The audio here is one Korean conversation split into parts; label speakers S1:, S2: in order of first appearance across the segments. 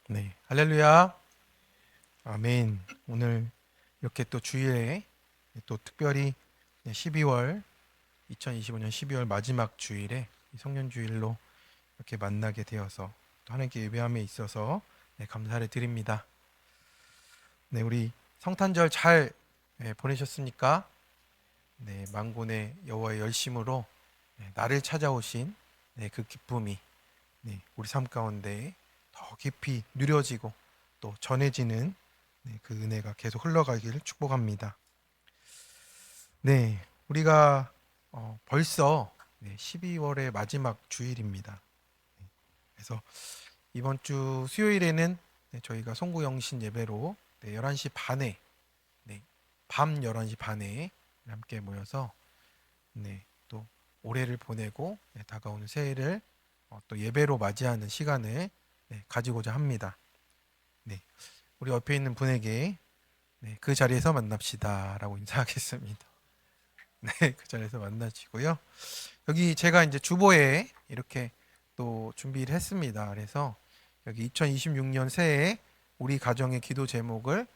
S1: 네, 할렐루야, 아멘. 오늘 이렇게 또 주일에 또 특별히 12월 2025년 12월 마지막 주일에 성년 주일로 이렇게 만나게 되어서 또 하나님께 예배함에 있어서 감사를 드립니다. 네, 우리 성탄절 잘 보내셨습니까? 네, 만군의 여호와의 열심으로 나를 찾아오신 그 기쁨이 우리 삶 가운데 더 깊이 누려지고 또 전해지는 그 은혜가 계속 흘러가기를 축복합니다. 네, 우리가 벌써 12월의 마지막 주일입니다. 그래서 이번 주 수요일에는 저희가 송구영신 예배로 11시 반에 밤 11시 반에 함께 모여서 또 올해를 보내고 다가오는 새해를 또 예배로 맞이하는 시간을 가지고자 합니다. 네, 우리 옆에 있는 분에게 그 자리에서 만납시다라고 인사하겠습니다. 네, 그 자리에서 만나시고요. 여기 제가 이제 주보에 이렇게 또 준비를 했습니다. 그래서 여기 2026년 새해 우리 가정의 기도 제목을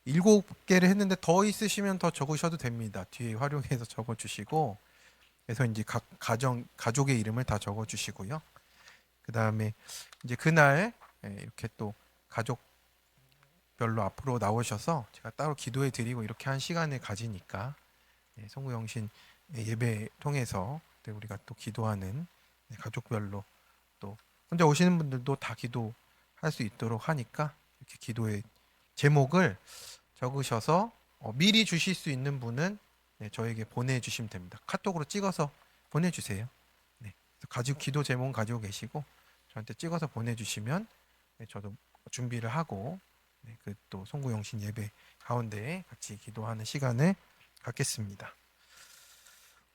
S1: 7개를 했는데 더 있으시면 더 적으셔도 됩니다. 뒤에 활용해서 적어 주시고 그래서 이제 각 가족의 이름을 다 적어 주시고요. 그다음에 이제 그날 이렇게 또 가족별로 앞으로 나오셔서 제가 따로 기도해 드리고 이렇게 한 시간을 가지니까 송구영신 예배 통해서 우리가 또 기도하는 가족별로 또 혼자 오시는 분들도 다 기도할 수 있도록 하니까 이렇게 기도의 제목을 적으셔서 미리 주실 수 있는 분은 저에게 보내주시면 됩니다. 카톡으로 찍어서 보내주세요. 네, 가지고 기도 제목은 가지고 계시고 저한테 찍어서 보내주시면 저도 준비를 하고 그 또 송구영신 예배 가운데 같이 기도하는 시간을 갖겠습니다.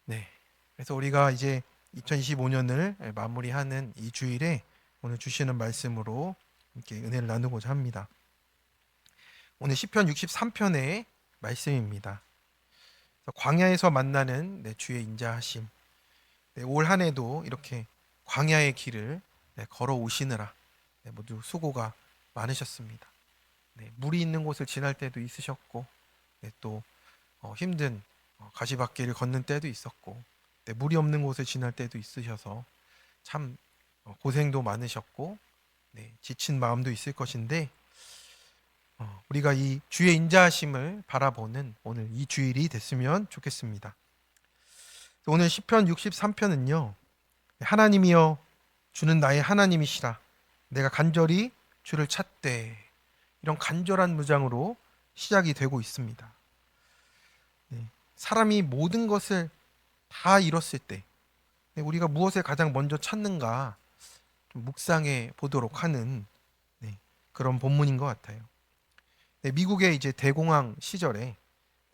S1: 네, 그래서 우리가 이제 2025년을 마무리하는 이 주일에 오늘 주시는 말씀으로 이렇게 은혜를 나누고자 합니다. 오늘 시편 63편의 말씀입니다. 광야에서 만나는 주의 인자하심. 올 한 해도 이렇게 광야의 길을 걸어 오시느라 모두 수고가 많으셨습니다. 물이 있는 곳을 지날 때도 있으셨고 또 힘든 가시밭길을 걷는 때도 있었고 물이 없는 곳을 지날 때도 있으셔서 참 고생도 많으셨고 지친 마음도 있을 것인데 우리가 이 주의 인자하심을 바라보는 오늘 이 주일이 됐으면 좋겠습니다. 오늘 시편 63편은요. 하나님이여 주는 나의 하나님이시라 내가 간절히 주를 찾되 이런 간절한 무장으로 시작이 되고 있습니다. 사람이 모든 것을 다 잃었을 때 우리가 무엇을 가장 먼저 찾는가 좀 묵상해 보도록 하는 그런 본문인 것 같아요. 미국의 이제 대공황 시절에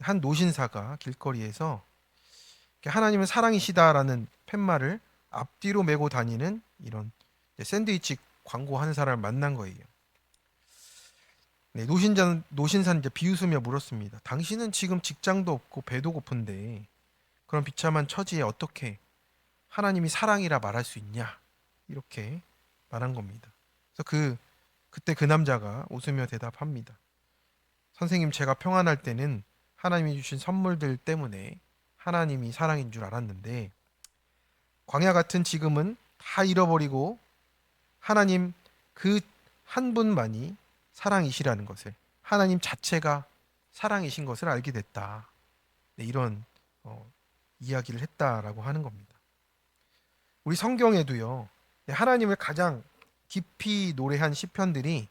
S1: 한 노신사가 길거리에서 하나님은 사랑이시다라는 팻말을 앞뒤로 메고 다니는 이런 샌드위치 광고하는 사람을 만난 거예요. 노신사는 이제 비웃으며 물었습니다. 당신은 지금 직장도 없고 배도 고픈데 그런 비참한 처지에 어떻게 하나님이 사랑이라 말할 수 있냐? 이렇게 말한 겁니다. 그래서 그때 그 남자가 웃으며 대답합니다. 선생님, 제가 평안할 때는 하나님이 주신 선물들 때문에 하나님이 사랑인 줄 알았는데 광야 같은 지금은 다 잃어버리고 하나님 그 한 분만이 사랑이시라는 것을 하나님 자체가 사랑이신 것을 알게 됐다. 이런 이야기를 했다라고 하는 겁니다. 우리 성경에도요. 하나님을 가장 깊이 노래한 시편들이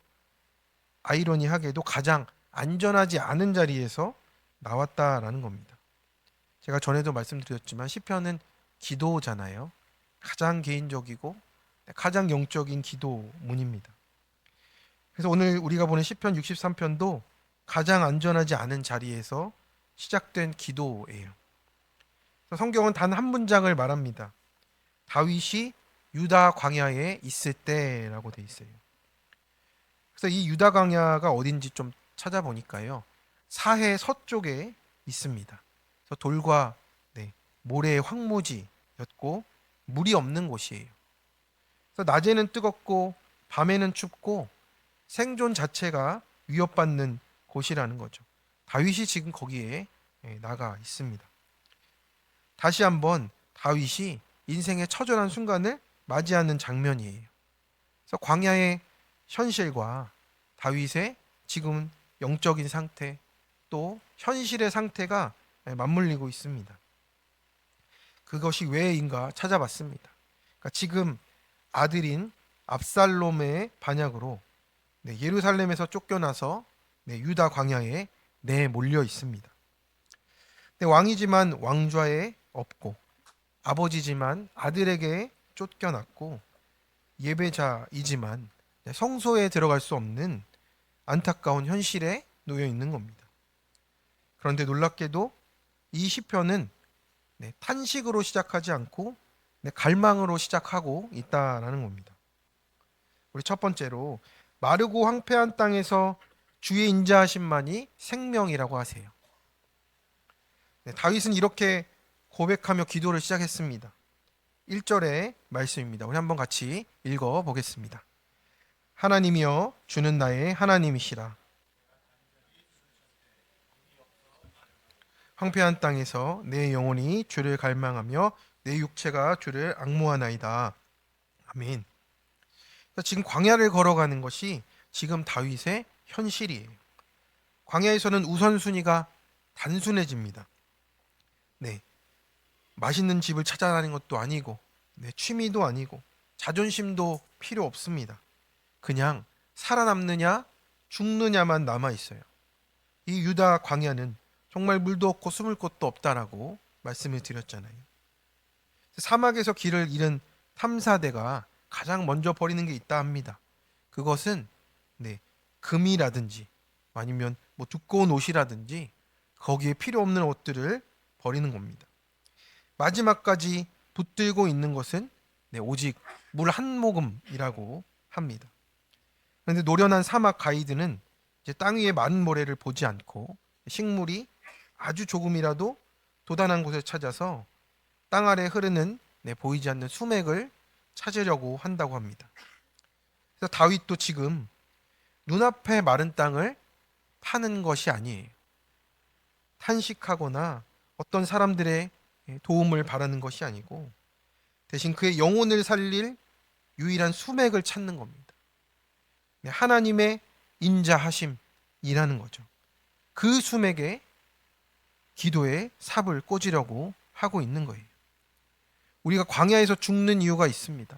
S1: 아이러니하게도 가장 안전하지 않은 자리에서 나왔다라는 겁니다. 제가 전에도 말씀드렸지만 시편은 기도잖아요. 가장 개인적이고 가장 영적인 기도문입니다. 그래서 오늘 우리가 보는 시편 63편도 가장 안전하지 않은 자리에서 시작된 기도예요. 성경은 단 한 문장을 말합니다. 다윗이 유다 광야에 있을 때라고 돼 있어요. 그래서 이 유다 광야가 어딘지 좀 찾아보니까요. 사해 서쪽에 있습니다. 그래서 돌과 모래의 황무지였고 물이 없는 곳이에요. 그래서 낮에는 뜨겁고 밤에는 춥고 생존 자체가 위협받는 곳이라는 거죠. 다윗이 지금 거기에 나가 있습니다. 다시 한번 다윗이 인생의 처절한 순간을 맞이하는 장면이에요. 그래서 광야의 현실과 다윗의 지금 영적인 상태, 또 현실의 상태가 맞물리고 있습니다. 그것이 왜인가 찾아봤습니다. 그러니까 지금 아들인 압살롬의 반역으로 예루살렘에서 쫓겨나서 유다 광야에 내몰려 있습니다. 왕이지만 왕좌에 없고, 아버지지만 아들에게 쫓겨났고, 예배자이지만 성소에 들어갈 수 없는 안타까운 현실에 놓여 있는 겁니다. 그런데 놀랍게도 이 시편은 탄식으로 시작하지 않고 갈망으로 시작하고 있다라는 겁니다. 우리 첫 번째로, 마르고 황폐한 땅에서 주의 인자하심만이 생명이라고 하세요. 다윗은 이렇게 고백하며 기도를 시작했습니다. 1절의 말씀입니다. 우리 한번 같이 읽어 보겠습니다. 하나님이여, 주는 나의 하나님이시라. 황폐한 땅에서 내 영혼이 주를 갈망하며 내 육체가 주를 앙모하나이다. 아멘. 지금 광야를 걸어가는 것이 지금 다윗의 현실이에요. 광야에서는 우선순위가 단순해집니다. 맛있는 집을 찾아다니는 것도 아니고, 취미도 아니고, 자존심도 필요 없습니다. 그냥 살아남느냐 죽느냐만 남아 있어요. 이 유다 광야는 정말 물도 없고 숨을 곳도 없다라고 말씀을 드렸잖아요. 사막에서 길을 잃은 탐사대가 가장 먼저 버리는 게 있다 합니다. 그것은 금이라든지 아니면 두꺼운 옷이라든지 거기에 필요 없는 옷들을 버리는 겁니다. 마지막까지 붙들고 있는 것은 오직 물 한 모금이라고 합니다. 그런데 노련한 사막 가이드는 이제 땅 위에 많은 모래를 보지 않고 식물이 아주 조금이라도 도단한 곳을 찾아서 땅 아래 흐르는 보이지 않는 수맥을 찾으려고 한다고 합니다. 그래서 다윗도 지금 눈앞에 마른 땅을 파는 것이 아니에요. 탄식하거나 어떤 사람들의 도움을 바라는 것이 아니고 대신 그의 영혼을 살릴 유일한 수맥을 찾는 겁니다. 하나님의 인자하심이라는 거죠. 그 수맥에 기도의 삽을 꽂으려고 하고 있는 거예요. 우리가 광야에서 죽는 이유가 있습니다.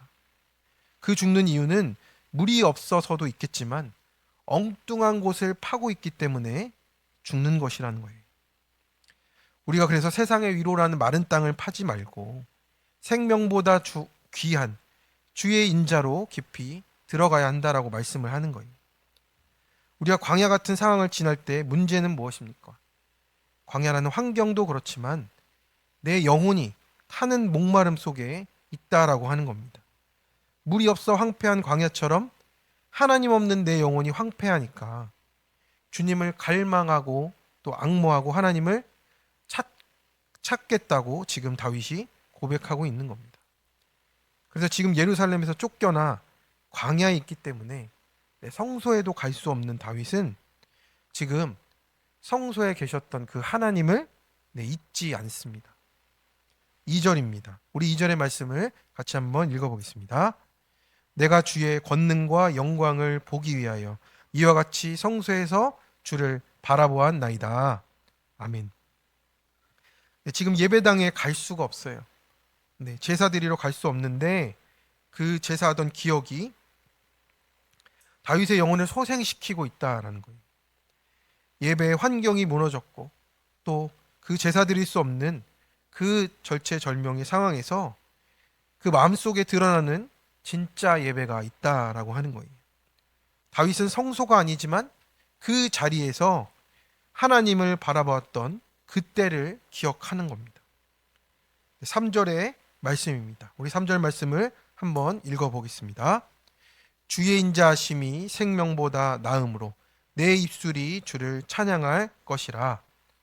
S1: 그 죽는 이유는 물이 없어서도 있겠지만 엉뚱한 곳을 파고 있기 때문에 죽는 것이라는 거예요. 우리가 그래서 세상의 위로라는 마른 땅을 파지 말고 생명보다 귀한 주의 인자로 깊이 들어가야 한다라고 말씀을 하는 거예요. 우리가 광야 같은 상황을 지날 때 문제는 무엇입니까? 광야라는 환경도 그렇지만 내 영혼이 타는 목마름 속에 있다라고 하는 겁니다. 물이 없어 황폐한 광야처럼 하나님 없는 내 영혼이 황폐하니까 주님을 갈망하고 또 앙모하고 하나님을 찾겠다고 지금 다윗이 고백하고 있는 겁니다. 그래서 지금 예루살렘에서 쫓겨나 광야에 있기 때문에 성소에도 갈 수 없는 다윗은 지금 성소에 계셨던 그 하나님을 잊지 않습니다. 2절입니다. 우리 2절의 말씀을 같이 한번 읽어보겠습니다. 내가 주의 권능과 영광을 보기 위하여 이와 같이 성소에서 주를 바라보았나이다. 아멘. 지금 예배당에 갈 수가 없어요. 제사 드리러 갈 수 없는데 그 제사하던 기억이 다윗의 영혼을 소생시키고 있다라는 거예요. 예배의 환경이 무너졌고 또 그 제사 드릴 수 없는 그 절체절명의 상황에서 그 마음속에 드러나는 진짜 예배가 있다라고 하는 거예요. 다윗은 성소가 아니지만 그 자리에서 하나님을 바라보았던 그때를 기억하는 겁니다. 3절의 말씀입니다. 우리 3절 말씀을 한번 읽어보겠습니다. 주의 인자하심이 생명보다 나음으로 내 입술이 주를 찬양할 것이라.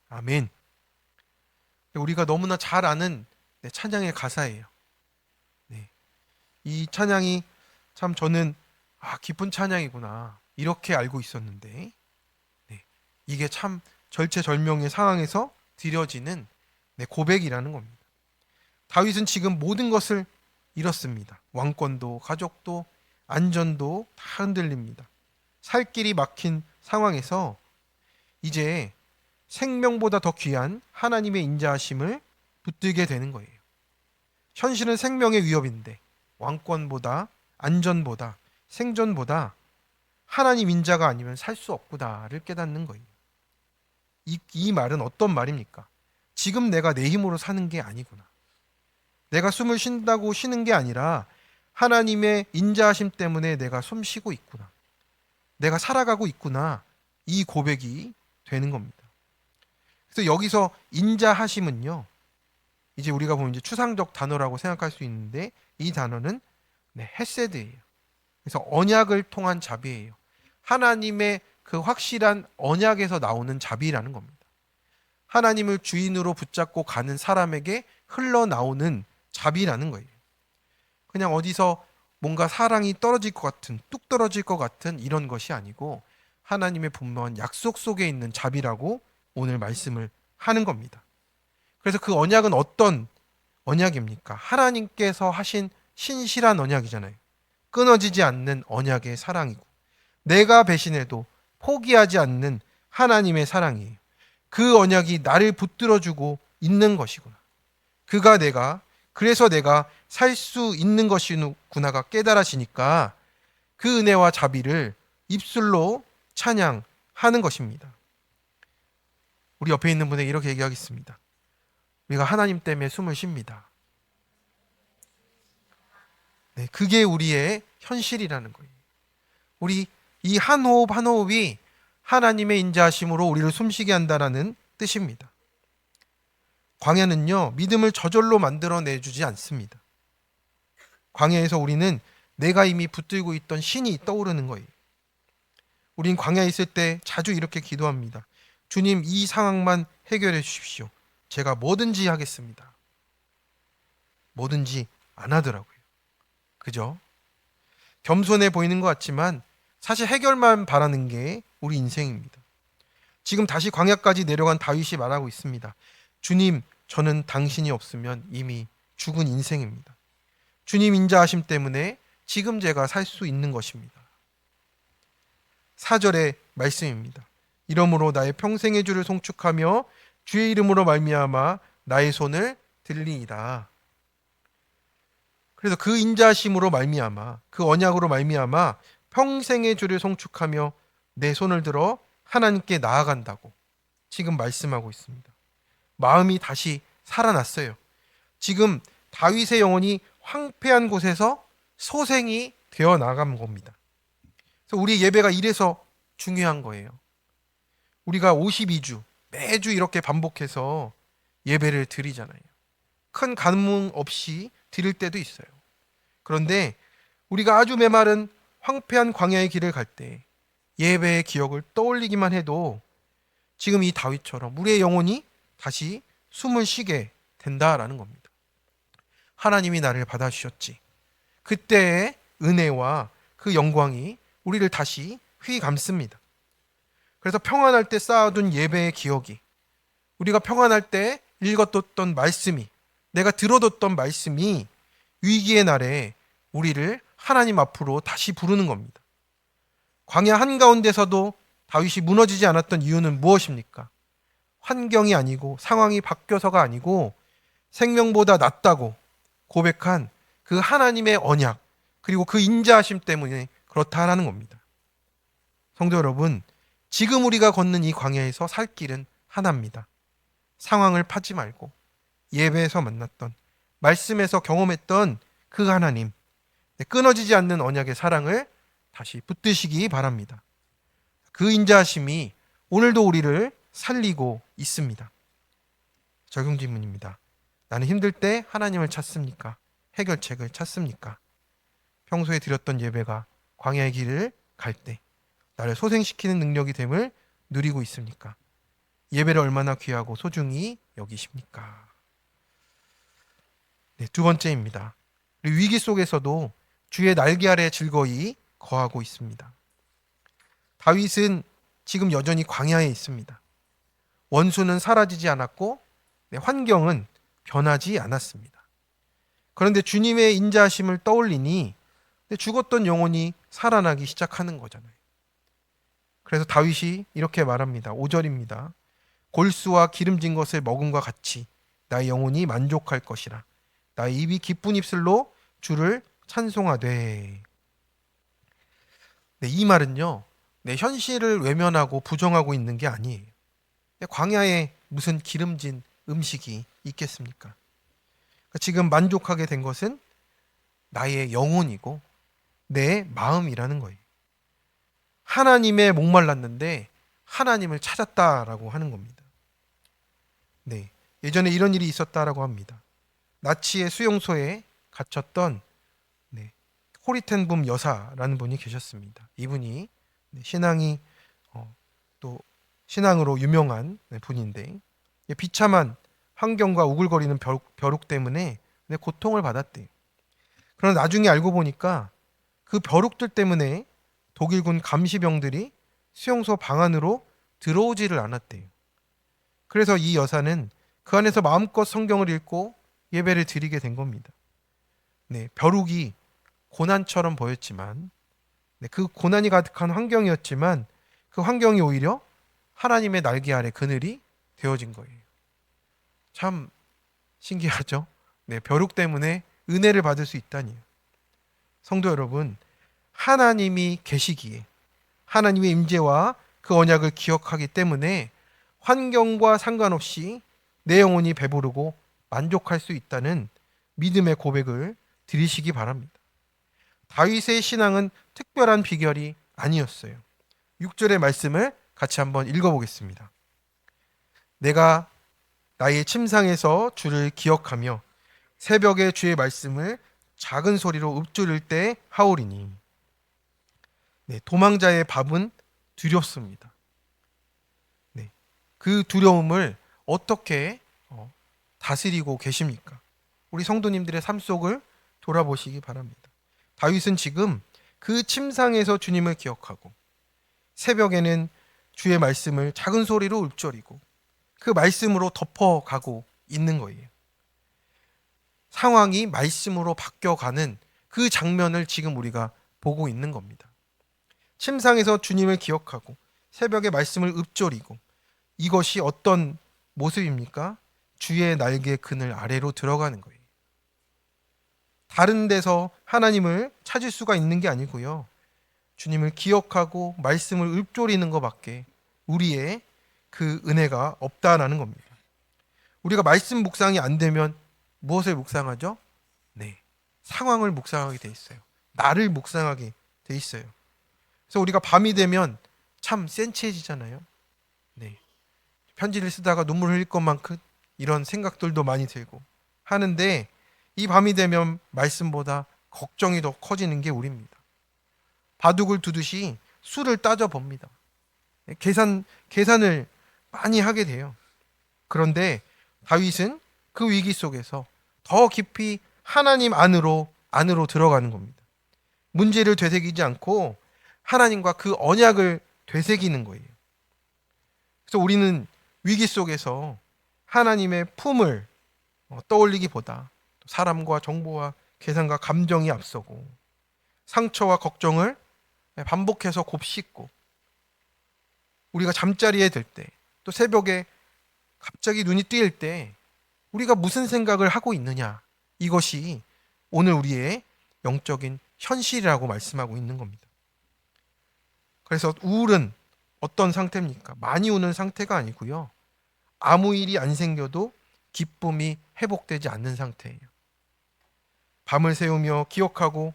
S1: 아멘. 우리가 너무나 잘 아는 찬양의 가사예요. 이 찬양이 참 저는 깊은 찬양이구나. 이렇게 알고 있었는데, 네, 이게 참 절체절명의 상황에서 드려지는, 네, 고백이라는 겁니다. 다윗은 지금 모든 것을 잃었습니다. 왕권도, 가족도, 안전도 다 흔들립니다. 살 길이 막힌 상황에서 이제 생명보다 더 귀한 하나님의 인자하심을 붙들게 되는 거예요. 현실은 생명의 위협인데 왕권보다, 안전보다, 생존보다 하나님 인자가 아니면 살 수 없구나를 깨닫는 거예요. 이 말은 어떤 말입니까? 지금 내가 내 힘으로 사는 게 아니구나. 내가 숨을 쉰다고 쉬는 게 아니라 하나님의 인자하심 때문에 내가 숨 쉬고 있구나. 내가 살아가고 있구나. 이 고백이 되는 겁니다. 그래서 여기서 인자하심은요, 이제 우리가 보면 이제 추상적 단어라고 생각할 수 있는데 이 단어는, 네, 헤세드예요. 그래서 언약을 통한 자비예요. 하나님의 그 확실한 언약에서 나오는 자비라는 겁니다. 하나님을 주인으로 붙잡고 가는 사람에게 흘러나오는 자비라는 거예요. 그냥 어디서 뭔가 사랑이 떨어질 것 같은, 뚝 떨어질 것 같은 이런 것이 아니고 하나님의 분명한 약속 속에 있는 자비라고 오늘 말씀을 하는 겁니다. 그래서 그 언약은 어떤 언약입니까? 하나님께서 하신 신실한 언약이잖아요. 끊어지지 않는 언약의 사랑이고, 내가 배신해도 포기하지 않는 하나님의 사랑이에요. 그 언약이 나를 붙들어주고 있는 것이구나. 그래서 내가 살 수 있는 것이구나가 깨달아지니까 그 은혜와 자비를 입술로 찬양하는 것입니다. 우리 옆에 있는 분에게 이렇게 얘기하겠습니다. 우리가 하나님 때문에 숨을 쉽니다. 네, 그게 우리의 현실이라는 거예요. 우리 이 한 호흡 한 호흡이 하나님의 인자하심으로 우리를 숨쉬게 한다는 뜻입니다. 광야는요, 믿음을 저절로 만들어내주지 않습니다. 광야에서 우리는 내가 이미 붙들고 있던 신이 떠오르는 거예요. 우린 광야에 있을 때 자주 이렇게 기도합니다. 주님, 이 상황만 해결해 주십시오. 제가 뭐든지 하겠습니다. 뭐든지 안 하더라고요. 그죠? 겸손해 보이는 것 같지만 사실 해결만 바라는 게 우리 인생입니다. 지금 다시 광야까지 내려간 다윗이 말하고 있습니다. 주님, 저는 당신이 없으면 이미 죽은 인생입니다. 주님 인자하심 때문에 지금 제가 살 수 있는 것입니다. 4절의 말씀입니다. 이러므로 나의 평생의 주를 송축하며 주의 이름으로 말미암아 나의 손을 들리이다. 그래서 그 인자하심으로 말미암아, 그 언약으로 말미암아 평생의 주를 송축하며 내 손을 들어 하나님께 나아간다고 지금 말씀하고 있습니다. 마음이 다시 살아났어요. 지금 다윗의 영혼이 황폐한 곳에서 소생이 되어 나간 겁니다. 그래서 우리 예배가 이래서 중요한 거예요. 우리가 52주 매주 이렇게 반복해서 예배를 드리잖아요. 큰 감흥 없이 드릴 때도 있어요. 그런데 우리가 아주 메마른 황폐한 광야의 길을 갈 때 예배의 기억을 떠올리기만 해도 지금 이 다윗처럼 우리의 영혼이 다시 숨을 쉬게 된다라는 겁니다. 하나님이 나를 받아주셨지. 그때의 은혜와 그 영광이 우리를 다시 휘감습니다. 그래서 평안할 때 쌓아둔 예배의 기억이, 우리가 평안할 때 읽었던 말씀이, 내가 들어뒀던 말씀이 위기의 날에 우리를 하나님 앞으로 다시 부르는 겁니다. 광야 한가운데서도 다윗이 무너지지 않았던 이유는 무엇입니까? 환경이 아니고 상황이 바뀌어서가 아니고 생명보다 낫다고 고백한 그 하나님의 언약, 그리고 그 인자하심 때문에 그렇다라는 겁니다. 성도 여러분, 지금 우리가 걷는 이 광야에서 살 길은 하나입니다. 상황을 파지 말고 예배에서 만났던, 말씀에서 경험했던 그 하나님, 끊어지지 않는 언약의 사랑을 다시 붙드시기 바랍니다. 그 인자하심이 오늘도 우리를 살리고 있습니다. 적용 질문입니다. 나는 힘들 때 하나님을 찾습니까? 해결책을 찾습니까? 평소에 드렸던 예배가 광야의 길을 갈 때 나를 소생시키는 능력이 됨을 누리고 있습니까? 예배를 얼마나 귀하고 소중히 여기십니까? 네, 두 번째입니다. 위기 속에서도 주의 날개 아래 즐거이 거하고 있습니다. 다윗은 지금 여전히 광야에 있습니다. 원수는 사라지지 않았고 환경은 변하지 않았습니다. 그런데 주님의 인자하심을 떠올리니 죽었던 영혼이 살아나기 시작하는 거잖아요. 그래서 다윗이 이렇게 말합니다. 5절입니다. 골수와 기름진 것을 먹음과 같이 나의 영혼이 만족할 것이라. 나의 입이 기쁜 입술로 주를 찬송하되. 이 말은요, 현실을 외면하고 부정하고 있는 게 아니에요. 광야에 무슨 기름진 음식이 있겠습니까? 지금 만족하게 된 것은 나의 영혼이고 내 마음이라는 거예요. 하나님의 목말랐는데 하나님을 찾았다라고 하는 겁니다. 네, 예전에 이런 일이 있었다라고 합니다. 나치의 수용소에 갇혔던 호리텐붐 여사라는 분이 계셨습니다. 이분이 신앙이 또 신앙으로 유명한 분인데 비참한 환경과 우글거리는 벼룩 때문에 고통을 받았대요. 그러나 나중에 알고 보니까 그 벼룩들 때문에 독일군 감시병들이 수용소 방 안으로 들어오지를 않았대요. 그래서 이 여사는 그 안에서 마음껏 성경을 읽고 예배를 드리게 된 겁니다. 벼룩이 고난처럼 보였지만, 그 고난이 가득한 환경이었지만 그 환경이 오히려 하나님의 날개 아래 그늘이 되어진 거예요. 참 신기하죠? 벼룩 때문에 은혜를 받을 수 있다니요. 성도 여러분, 하나님이 계시기에 하나님의 임재와 그 언약을 기억하기 때문에 환경과 상관없이 내 영혼이 배부르고 만족할 수 있다는 믿음의 고백을 드리시기 바랍니다. 다윗의 신앙은 특별한 비결이 아니었어요. 6절의 말씀을 같이 한번 읽어보겠습니다. 내가 나의 침상에서 주를 기억하며 새벽에 주의 말씀을 작은 소리로 읊조릴 때 하오리니. 도망자의 밥은 두렵습니다. 그 두려움을 어떻게 다스리고 계십니까? 우리 성도님들의 삶 속을 돌아보시기 바랍니다. 다윗은 지금 그 침상에서 주님을 기억하고 새벽에는 주의 말씀을 작은 소리로 읊조리고 그 말씀으로 덮어가고 있는 거예요. 상황이 말씀으로 바뀌어가는 그 장면을 지금 우리가 보고 있는 겁니다. 침상에서 주님을 기억하고 새벽에 말씀을 읊조리고, 이것이 어떤 모습입니까? 주의 날개 그늘 아래로 들어가는 거예요. 다른 데서 하나님을 찾을 수가 있는 게 아니고요. 주님을 기억하고 말씀을 읊조리는 것밖에 우리의 그 은혜가 없다라는 겁니다. 우리가 말씀 묵상이 안 되면 무엇을 묵상하죠? 상황을 묵상하게 돼 있어요. 나를 묵상하게 돼 있어요. 그래서 우리가 밤이 되면 참 센치해지잖아요. 편지를 쓰다가 눈물 흘릴 것만큼 이런 생각들도 많이 들고 하는데, 이 밤이 되면 말씀보다 걱정이 더 커지는 게 우리입니다. 바둑을 두듯이 수를 따져봅니다. 계산을 많이 하게 돼요. 그런데 다윗은 그 위기 속에서 더 깊이 하나님 안으로 들어가는 겁니다. 문제를 되새기지 않고 하나님과 그 언약을 되새기는 거예요. 그래서 우리는 위기 속에서 하나님의 품을 떠올리기보다 사람과 정보와 계산과 감정이 앞서고 상처와 걱정을 반복해서 곱씹고, 우리가 잠자리에 들 때, 또 새벽에 갑자기 눈이 뜨일 때 우리가 무슨 생각을 하고 있느냐, 이것이 오늘 우리의 영적인 현실이라고 말씀하고 있는 겁니다. 그래서 우울은 어떤 상태입니까? 많이 우는 상태가 아니고요. 아무 일이 안 생겨도 기쁨이 회복되지 않는 상태예요. 밤을 새우며 기억하고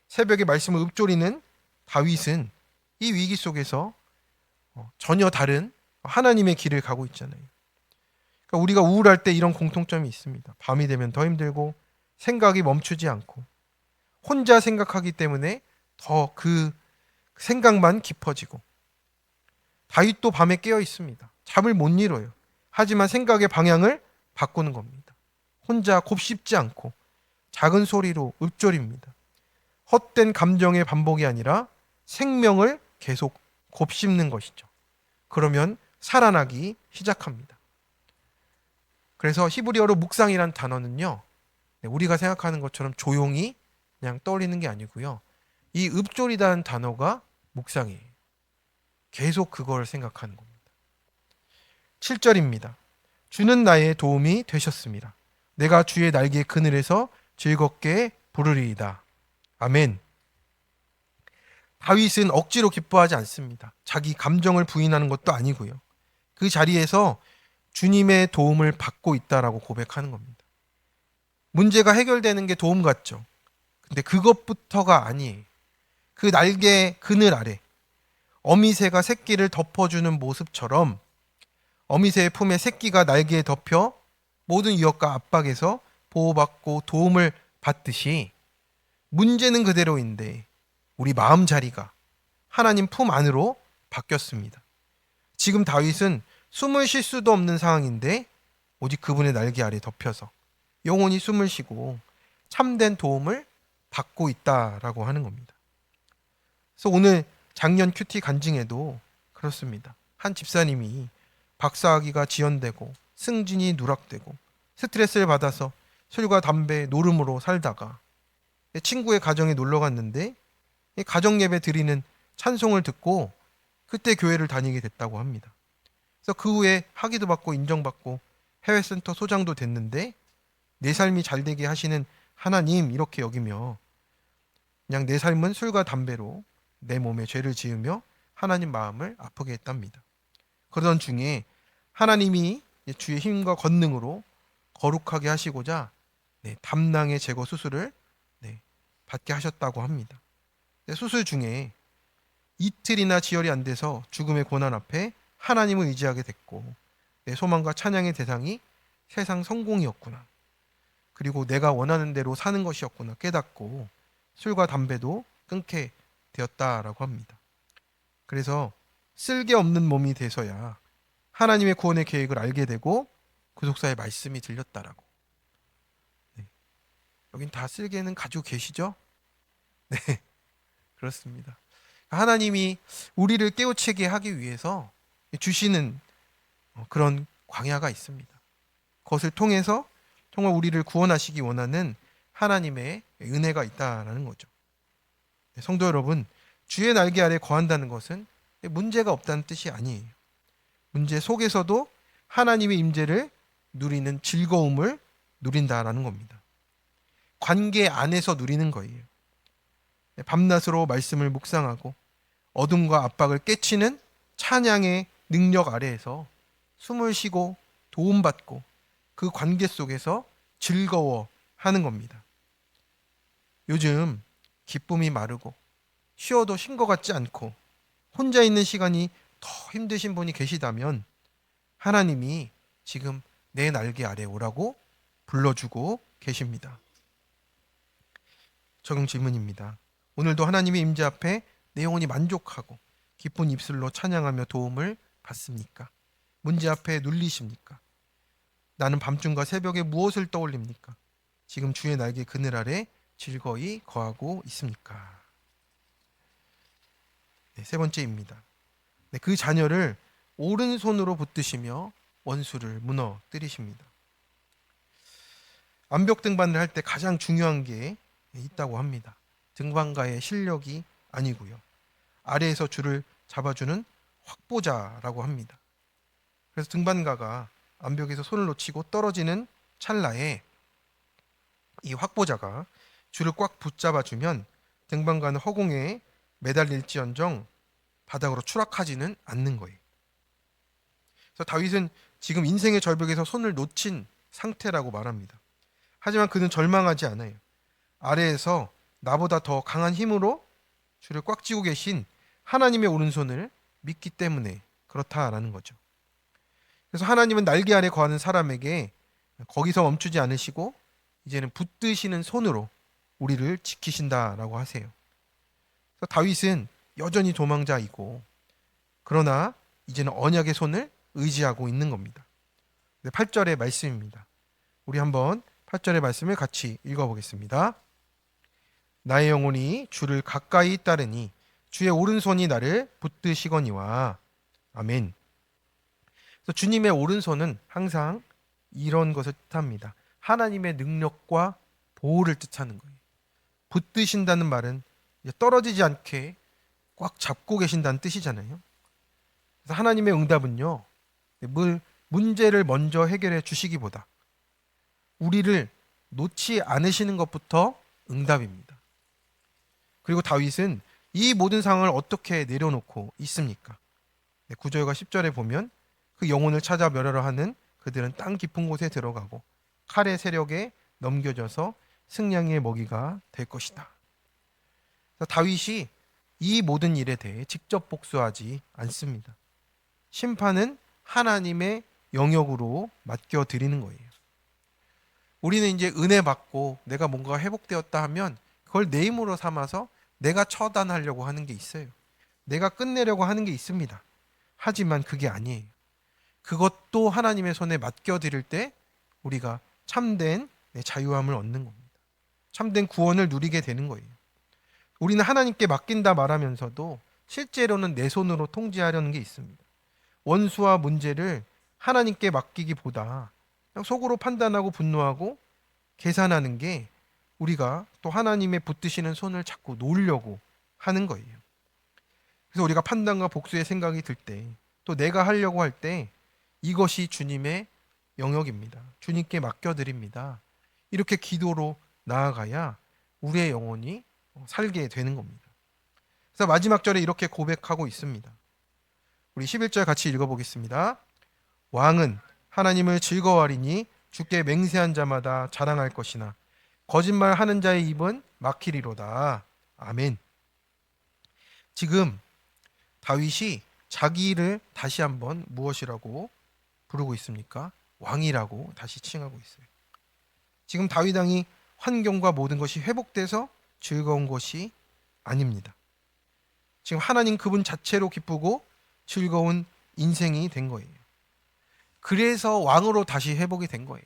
S1: 새벽에 말씀을 읊조리는 다윗은 이 위기 속에서 전혀 다른 하나님의 길을 가고 있잖아요. 그러니까 우리가 우울할 때 이런 공통점이 있습니다. 밤이 되면 더 힘들고 생각이 멈추지 않고 혼자 생각하기 때문에 더 그 생각만 깊어지고, 다윗도 밤에 깨어 있습니다. 잠을 못 이뤄요. 하지만 생각의 방향을 바꾸는 겁니다. 혼자 곱씹지 않고 작은 소리로 읊조립니다. 헛된 감정의 반복이 아니라 생명을 계속 곱씹는 것이죠. 그러면 살아나기 시작합니다. 그래서 히브리어로 묵상이란 단어는요, 우리가 생각하는 것처럼 조용히 그냥 떠올리는 게 아니고요. 이 읊조리다는 단어가 묵상이에요. 계속 그걸 생각하는 겁니다. 7절입니다. 주는 나의 도움이 되셨습니다. 내가 주의 날개 그늘에서 즐겁게 부르리이다. 아멘. 다윗은 억지로 기뻐하지 않습니다. 자기 감정을 부인하는 것도 아니고요. 그 자리에서 주님의 도움을 받고 있다라고 고백하는 겁니다. 문제가 해결되는 게 도움 같죠. 근데 그것부터가 아니에요. 그 날개 그늘 아래 어미새가 새끼를 덮어주는 모습처럼 어미새의 품에 새끼가 날개에 덮여 모든 위협과 압박에서 보호받고 도움을 받듯이 문제는 그대로인데 우리 마음 자리가 하나님 품 안으로 바뀌었습니다. 지금 다윗은 숨을 쉴 수도 없는 상황인데 오직 그분의 날개 아래 덮여서 영원히 숨을 쉬고 참된 도움을 받고 있다라고 하는 겁니다. 그래서 오늘 작년 큐티 간증에도 그렇습니다. 한 집사님이 박사학위가 지연되고 승진이 누락되고 스트레스를 받아서 술과 담배, 노름으로 살다가 친구의 가정에 놀러 갔는데 가정 예배 드리는 찬송을 듣고 그때 교회를 다니게 됐다고 합니다. 그래서 그 후에 학위도 받고 인정받고 해외센터 소장도 됐는데 내 삶이 잘 되게 하시는 하나님 이렇게 여기며 그냥 내 삶은 술과 담배로 내 몸에 죄를 지으며 하나님 마음을 아프게 했답니다. 그러던 중에 하나님이 주의 힘과 권능으로 거룩하게 하시고자 담낭의 제거 수술을 받게 하셨다고 합니다. 수술 중에 이틀이나 지혈이 안 돼서 죽음의 고난 앞에 하나님을 의지하게 됐고 내 소망과 찬양의 대상이 세상 성공이었구나. 그리고 내가 원하는 대로 사는 것이었구나 깨닫고 술과 담배도 끊게 되었다라고 합니다. 그래서 쓸개 없는 몸이 돼서야 하나님의 구원의 계획을 알게 되고 구속사의 말씀이 들렸다라고. 여긴 다 쓸개는 가지고 계시죠? 네, 그렇습니다. 하나님이 우리를 깨우치게 하기 위해서 주시는 그런 광야가 있습니다. 그것을 통해서 정말 우리를 구원하시기 원하는 하나님의 은혜가 있다라는 거죠. 성도 여러분, 주의 날개 아래 거한다는 것은 문제가 없다는 뜻이 아니에요. 문제 속에서도 하나님의 임재를 누리는 즐거움을 누린다라는 겁니다. 관계 안에서 누리는 거예요. 밤낮으로 말씀을 묵상하고 어둠과 압박을 깨치는 찬양의 능력 아래에서 숨을 쉬고 도움받고 그 관계 속에서 즐거워하는 겁니다. 요즘 기쁨이 마르고 쉬어도 쉰 것 같지 않고 혼자 있는 시간이 더 힘드신 분이 계시다면 하나님이 지금 내 날개 아래 오라고 불러주고 계십니다. 적용 질문입니다. 오늘도 하나님의 임재 앞에 내 영혼이 만족하고 기쁜 입술로 찬양하며 도움을 받습니까? 문제 앞에 눌리십니까? 나는 밤중과 새벽에 무엇을 떠올립니까? 지금 주의 날개 그늘 아래 즐거이 거하고 있습니까? 세 번째입니다. 그 자녀를 오른손으로 붙드시며 원수를 무너뜨리십니다. 암벽 등반을 할 때 가장 중요한 게 있다고 합니다. 등반가의 실력이 아니고요. 아래에서 줄을 잡아주는 확보자라고 합니다. 그래서 등반가가 암벽에서 손을 놓치고 떨어지는 찰나에 이 확보자가 줄을 꽉 붙잡아주면 등반가는 허공에 매달릴지언정 바닥으로 추락하지는 않는 거예요. 그래서 다윗은 지금 인생의 절벽에서 손을 놓친 상태라고 말합니다. 하지만 그는 절망하지 않아요. 아래에서 나보다 더 강한 힘으로 줄을 꽉 쥐고 계신 하나님의 오른손을 믿기 때문에 그렇다라는 거죠. 그래서 하나님은 날개 아래 거하는 사람에게 거기서 멈추지 않으시고 이제는 붙드시는 손으로 우리를 지키신다라고 하세요. 그래서 다윗은 여전히 도망자이고 그러나 이제는 언약의 손을 의지하고 있는 겁니다. 8절의 말씀입니다. 우리 한번 8절의 말씀을 같이 읽어보겠습니다. 나의 영혼이 주를 가까이 따르니 주의 오른손이 나를 붙드시거니와. 아멘. 그래서 주님의 오른손은 항상 이런 것을 뜻합니다. 하나님의 능력과 보호를 뜻하는 거예요. 붙드신다는 말은 떨어지지 않게 꽉 잡고 계신다는 뜻이잖아요. 그래서 하나님의 응답은요, 문제를 먼저 해결해 주시기보다 우리를 놓지 않으시는 것부터 응답입니다. 그리고 다윗은 이 모든 상황을 어떻게 내려놓고 있습니까? 9절과 10절에 보면 그 영혼을 찾아 멸하려 하는 그들은 땅 깊은 곳에 들어가고 칼의 세력에 넘겨져서 승냥이의 먹이가 될 것이다. 다윗이 이 모든 일에 대해 직접 복수하지 않습니다. 심판은 하나님의 영역으로 맡겨드리는 거예요. 우리는 이제 은혜 받고 내가 뭔가 회복되었다 하면 그걸 내 힘으로 삼아서 내가 처단하려고 하는 게 있어요. 내가 끝내려고 하는 게 있습니다. 하지만 그게 아니에요. 그것도 하나님의 손에 맡겨드릴 때 우리가 참된 자유함을 얻는 겁니다. 참된 구원을 누리게 되는 거예요. 우리는 하나님께 맡긴다 말하면서도 실제로는 내 손으로 통제하려는 게 있습니다. 원수와 문제를 하나님께 맡기기보다 그냥 속으로 판단하고 분노하고 계산하는 게 우리가 또 하나님의 붙드시는 손을 자꾸 놓으려고 하는 거예요. 그래서 우리가 판단과 복수의 생각이 들 때, 또 내가 하려고 할 때 이것이 주님의 영역입니다. 주님께 맡겨드립니다. 이렇게 기도로 나아가야 우리의 영혼이 살게 되는 겁니다. 그래서 마지막 절에 이렇게 고백하고 있습니다. 우리 11절 같이 읽어보겠습니다. 왕은 하나님을 즐거워하리니 주께 맹세한 자마다 자랑할 것이나 거짓말하는 자의 입은 막히리로다. 아멘. 지금 다윗이 자기를 다시 한번 무엇이라고 부르고 있습니까? 왕이라고 다시 칭하고 있어요. 지금 다윗 왕이 환경과 모든 것이 회복돼서 즐거운 것이 아닙니다. 지금 하나님 그분 자체로 기쁘고 즐거운 인생이 된 거예요. 그래서 왕으로 다시 회복이 된 거예요.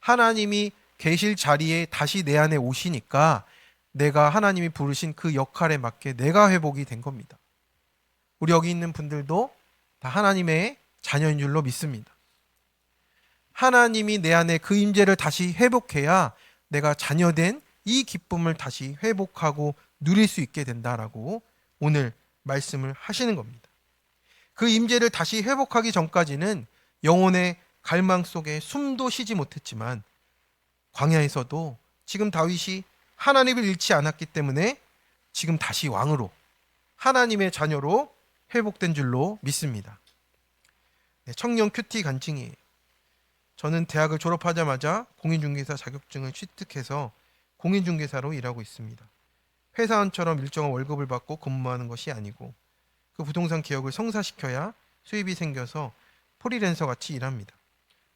S1: 하나님이 계실 자리에 다시 내 안에 오시니까 내가 하나님이 부르신 그 역할에 맞게 내가 회복이 된 겁니다. 우리 여기 있는 분들도 다 하나님의 자녀인 줄로 믿습니다. 하나님이 내 안에 그 임재를 다시 회복해야 내가 자녀된 이 기쁨을 다시 회복하고 누릴 수 있게 된다라고 오늘 말씀을 하시는 겁니다. 그 임재를 다시 회복하기 전까지는 영혼의 갈망 속에 숨도 쉬지 못했지만 광야에서도 지금 다윗이 하나님을 잃지 않았기 때문에 지금 다시 왕으로 하나님의 자녀로 회복된 줄로 믿습니다. 청년 큐티 간증이에요. 저는 대학을 졸업하자마자 공인중개사 자격증을 취득해서 공인중개사로 일하고 있습니다. 회사원처럼 일정한 월급을 받고 근무하는 것이 아니고 그 부동산 기업을 성사시켜야 수입이 생겨서 프리랜서 같이 일합니다.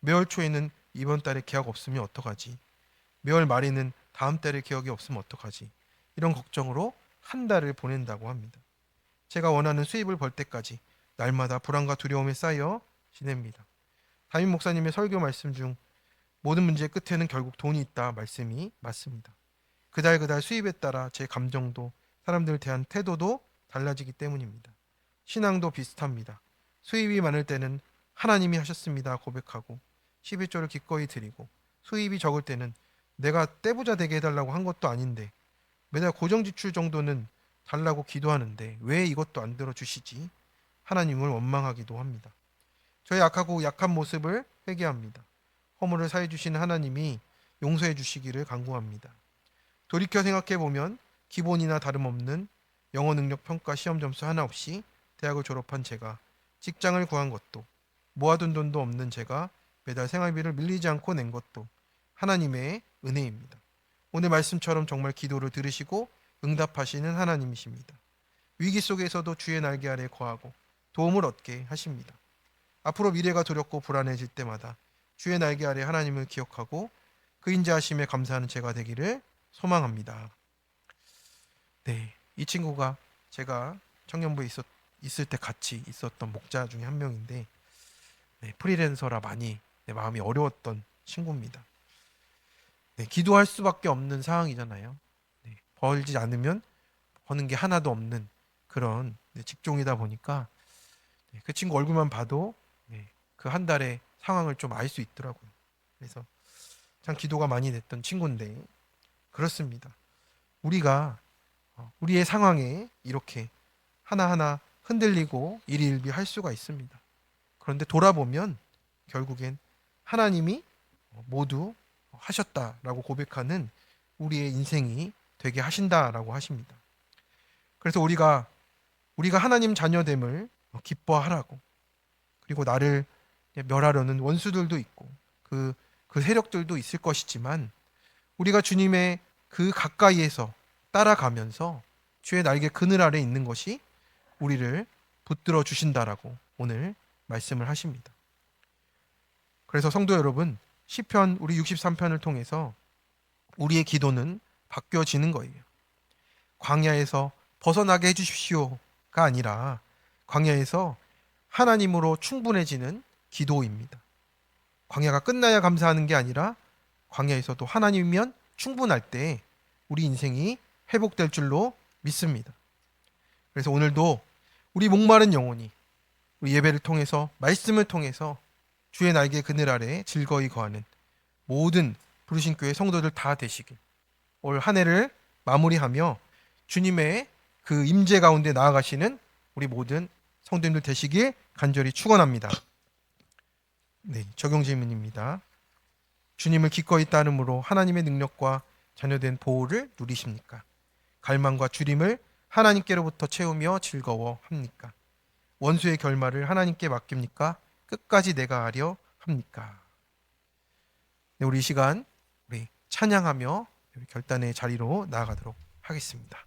S1: 매월 초에는 이번 달에 계약 없으면 어떡하지? 매월 말에는 다음 달에 계약이 없으면 어떡하지? 이런 걱정으로 한 달을 보낸다고 합니다. 제가 원하는 수입을 벌 때까지 날마다 불안과 두려움에 쌓여 지냅니다. 담임 목사님의 설교 말씀 중 모든 문제의 끝에는 결국 돈이 있다 말씀이 맞습니다. 그달 수입에 따라 제 감정도 사람들 대한 태도도 달라지기 때문입니다. 신앙도 비슷합니다. 수입이 많을 때는 하나님이 하셨습니다 고백하고 11조를 기꺼이 드리고 수입이 적을 때는 내가 떼부자 되게 해달라고 한 것도 아닌데 매달 고정지출 정도는 달라고 기도하는데 왜 이것도 안 들어주시지? 하나님을 원망하기도 합니다. 저의 악하고 약한 모습을 회개합니다. 허물을 사해 주시는 하나님이 용서해 주시기를 간구합니다. 돌이켜 생각해 보면 기본이나 다름없는 영어 능력 평가 시험 점수 하나 없이 대학을 졸업한 제가 직장을 구한 것도 모아둔 돈도 없는 제가 매달 생활비를 밀리지 않고 낸 것도 하나님의 은혜입니다. 오늘 말씀처럼 정말 기도를 들으시고 응답하시는 하나님이십니다. 위기 속에서도 주의 날개 아래 거하고 도움을 얻게 하십니다. 앞으로 미래가 두렵고 불안해질 때마다 주의 날개 아래 하나님을 기억하고 그 인자하심에 감사하는 제가 되기를 소망합니다. 네, 이 친구가 제가 청년부에 있을 때 같이 있었던 목자 중에 한 명인데 프리랜서라 많이 마음이 어려웠던 친구입니다. 기도할 수밖에 없는 상황이잖아요. 벌지 않으면 버는 게 하나도 없는 그런 직종이다 보니까 그 친구 얼굴만 봐도 그 한 달의 상황을 좀 알 수 있더라고요. 그래서 참 기도가 많이 됐던 친구인데 그렇습니다. 우리가 우리의 상황에 이렇게 하나하나 흔들리고 일희일비할 수가 있습니다. 그런데 돌아보면 결국엔 하나님이 모두 하셨다라고 고백하는 우리의 인생이 되게 하신다라고 하십니다. 그래서 우리가 하나님 자녀됨을 기뻐하라고, 그리고 나를 멸하려는 원수들도 있고 그 세력들도 있을 것이지만 우리가 주님의 그 가까이에서 따라가면서 주의 날개 그늘 아래 있는 것이 우리를 붙들어 주신다라고 오늘 말씀을 하십니다. 그래서 성도 여러분, 시편 우리 63편을 통해서 우리의 기도는 바뀌어지는 거예요. 광야에서 벗어나게 해주십시오가 아니라 광야에서 하나님으로 충분해지는 기도입니다. 광야가 끝나야 감사하는 게 아니라 광야에서도 하나님이면 충분할 때 우리 인생이 회복될 줄로 믿습니다. 그래서 오늘도 우리 목마른 영혼이 우리 예배를 통해서, 말씀을 통해서 주의 날개 그늘 아래 즐거이 거하는 모든 부르신 교회 성도들 다 되시길, 올 한 해를 마무리하며 주님의 그 임재 가운데 나아가시는 우리 모든 성도님들 되시길 간절히 축원합니다. 적용 질문입니다. 주님을 기꺼이 따름으로 하나님의 능력과 자녀된 보호를 누리십니까? 갈망과 주림을 하나님께로부터 채우며 즐거워합니까? 원수의 결말을 하나님께 맡깁니까? 끝까지 내가 하려 합니까? 우리 이 시간 우리 찬양하며 결단의 자리로 나아가도록 하겠습니다.